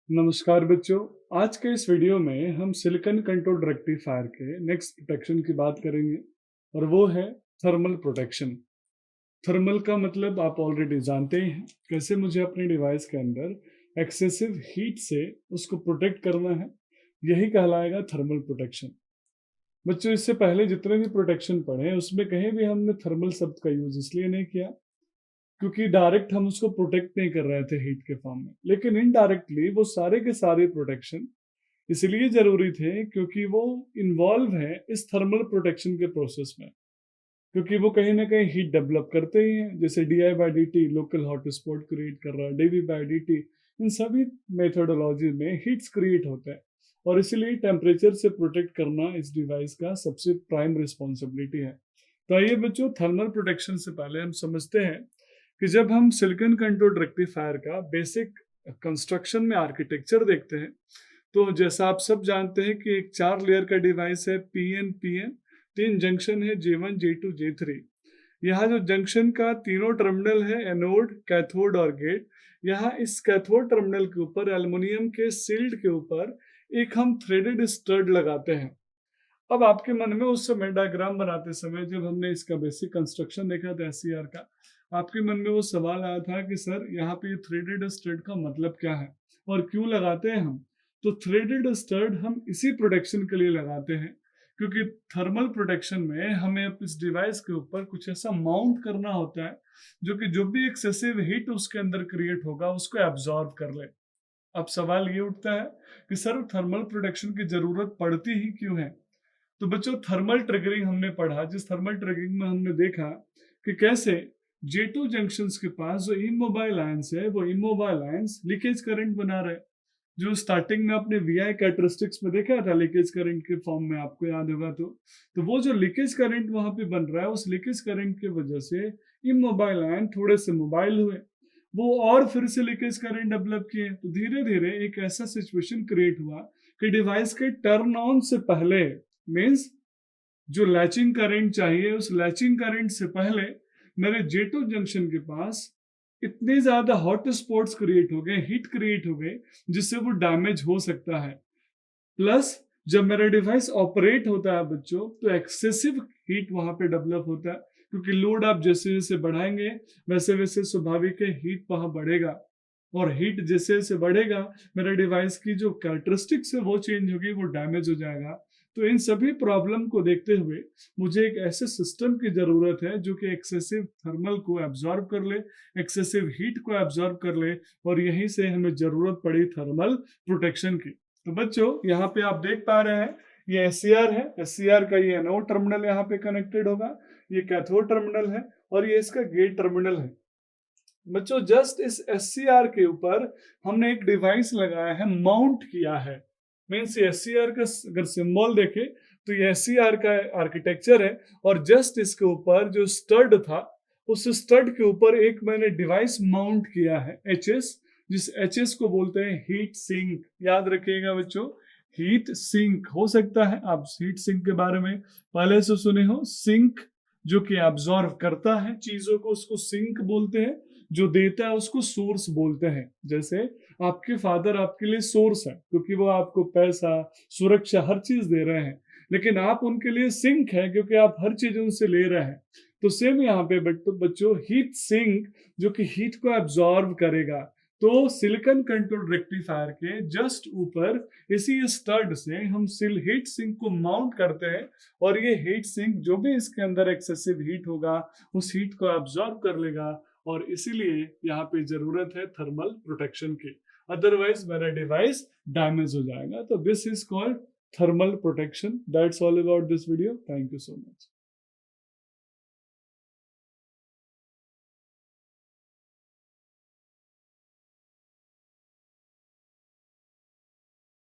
नमस्कार बच्चों। आज के इस वीडियो में हम सिलिकॉन कंट्रोल्ड रेक्टिफायर के नेक्स्ट प्रोटेक्शन की बात करेंगे और वो है थर्मल प्रोटेक्शन। थर्मल का मतलब आप ऑलरेडी जानते ही हैं। कैसे मुझे अपने डिवाइस के अंदर एक्सेसिव हीट से उसको प्रोटेक्ट करना है, यही कहलाएगा थर्मल प्रोटेक्शन। बच्चों, इससे पहले जितने भी प्रोटेक्शन पढ़े उसमें कहीं भी हमने थर्मल शब्द का यूज इसलिए नहीं किया क्योंकि डायरेक्ट हम उसको प्रोटेक्ट नहीं कर रहे थे हीट के फॉर्म में, लेकिन इनडायरेक्टली वो सारे के सारे प्रोटेक्शन इसलिए जरूरी थे क्योंकि वो इन्वॉल्व है इस थर्मल प्रोटेक्शन के प्रोसेस में। क्योंकि वो कहीं ना कहीं हीट डेवलप करते ही हैं, जैसे DI/dt local hot spot create कर रहा है, DV/dt, इन सभी मेथोडोलॉजी में हीट्स क्रिएट होते हैं और इसीलिए टेम्परेचर से प्रोटेक्ट करना इस डिवाइस का सबसे प्राइम रिस्पॉन्सिबिलिटी है। तो आइए बच्चों, थर्मल प्रोटेक्शन से पहले हम समझते हैं कि जब हम सिलिकॉन कंट्रोल्ड रेक्टिफायर का बेसिक कंस्ट्रक्शन में आर्किटेक्चर देखते हैं तो जैसा आप सब जानते हैं कि एक 4 लेयर का डिवाइस है, PN, 3 जंक्शन है, J1, J2, J3। यहाँ जो जंक्शन का तीनों टर्मिनल है, एनोड, कैथोड और गेट, यहाँ इस कैथोड टर्मिनल के ऊपर एल्युमिनियम के शील्ड के ऊपर एक हम थ्रेडेड स्टड लगाते हैं। अब आपके मन में उस समय डायग्राम बनाते समय जब हमने इसका बेसिक कंस्ट्रक्शन देखा था SCR का, आपके मन में वो सवाल आया था कि सर यहाँ पे थ्रेडेड स्टड का मतलब क्या है और क्यों लगाते हैं हम। तो थ्रेडेड स्टड हम इसी प्रोटेक्शन के लिए लगाते हैं क्योंकि थर्मल प्रोटेक्शन में हमें इस डिवाइस के ऊपर कुछ ऐसा माउंट करना होता है जो कि जो भी एक्सेसिव हीट उसके अंदर क्रिएट होगा उसको एब्जॉर्ब कर ले। अब सवाल ये उठता है कि सर थर्मल प्रोटेक्शन की जरूरत पड़ती ही क्यों है। तो बच्चों, थर्मल ट्रिगरिंग हमने पढ़ा, जिस थर्मल ट्रिगरिंग में हमने देखा कि कैसे J2 जंक्शंस के पास जो इमोबाइल आयंस है वो इमोबाइल आयंस लीकेज करंट बना रहे, जो स्टार्टिंग में आपने VI कैरेक्टरिस्टिक्स में देखा था लीकेज करंट के फॉर्म में, आपको याद होगा तो वो जो लीकेज करंट वहां पे बन रहा है, उस लीकेज करंट की वजह से इमोबाइल आयन थोड़े से मोबाइल हुए, वो और फिर से लीकेज करंट डेवलप किए। तो धीरे धीरे एक ऐसा सिचुएशन क्रिएट हुआ कि डिवाइस के टर्न ऑन से पहले, मीन्स जो लैचिंग करंट चाहिए उस लैचिंग करंट से पहले मेरे J2 जंक्शन के पास इतने ज्यादा हॉट स्पॉट्स क्रिएट हो गए, हीट क्रिएट हो गए, जिससे वो डैमेज हो सकता है। प्लस जब मेरा डिवाइस ऑपरेट होता है बच्चों, तो एक्सेसिव हीट वहां पे डेवलप होता है क्योंकि लोड आप जैसे जैसे बढ़ाएंगे वैसे वैसे स्वाभाविक है हीट वहां बढ़ेगा, और हीट जैसे जैसे बढ़ेगा मेरे डिवाइस की जो कैरेक्टरिस्टिक्स है वो चेंज होगी, वो डैमेज हो जाएगा। तो इन सभी प्रॉब्लम को देखते हुए मुझे एक ऐसे सिस्टम की जरूरत है जो कि एक्सेसिव थर्मल को एब्जॉर्ब कर ले, एक्सेसिव हीट को एब्जॉर्ब कर ले, और यहीं से हमें जरूरत पड़ी थर्मल प्रोटेक्शन की। तो बच्चों, यहाँ पे आप देख पा रहे हैं ये SCR है, SCR का ये एनोड टर्मिनल यहाँ पे कनेक्टेड होगा, ये कैथोड टर्मिनल है और ये इसका गेट टर्मिनल है। बच्चों, जस्ट इस SCR के ऊपर हमने एक डिवाइस लगाया है, माउंट किया है। मीन्स SCR का अगर सिंबल देखे तो ये SCR का आर्किटेक्चर है, और जस्ट इसके ऊपर जो स्टड था उस स्टड के ऊपर एक मैंने डिवाइस माउंट किया है, HS, जिस HS को बोलते हैं हीट सिंक। याद रखिएगा बच्चों, हीट सिंक। हो सकता है आप हीट सिंक के बारे में पहले से सुने हो। सिंक जो कि एब्जॉर्व करता है चीजों को उसको सिंक बोलते हैं, जो देता है उसको सोर्स बोलते हैं। जैसे आपके फादर आपके लिए सोर्स है क्योंकि वो आपको पैसा, सुरक्षा, हर चीज दे रहे हैं, लेकिन आप उनके लिए सिंक है क्योंकि आप हर चीज उनसे ले रहे हैं। तो सेम यहाँ पे बच्चों हीट सिंक जो कि हीट को एब्जॉर्व करेगा। तो सिलिकॉन कंट्रोल रेक्टिफायर के जस्ट ऊपर इसी स्टड से हम हीट सिंक को माउंट करते हैं, और ये हीट सिंक जो भी इसके अंदर एक्सेसिव हीट होगा उस हीट को एब्जॉर्ब कर लेगा, और इसीलिए यहाँ पे जरूरत है थर्मल प्रोटेक्शन की, अदरवाइज मेरा डिवाइस डैमेज हो जाएगा। तो this is called thermal protection. That's all about this video. Thank you so much.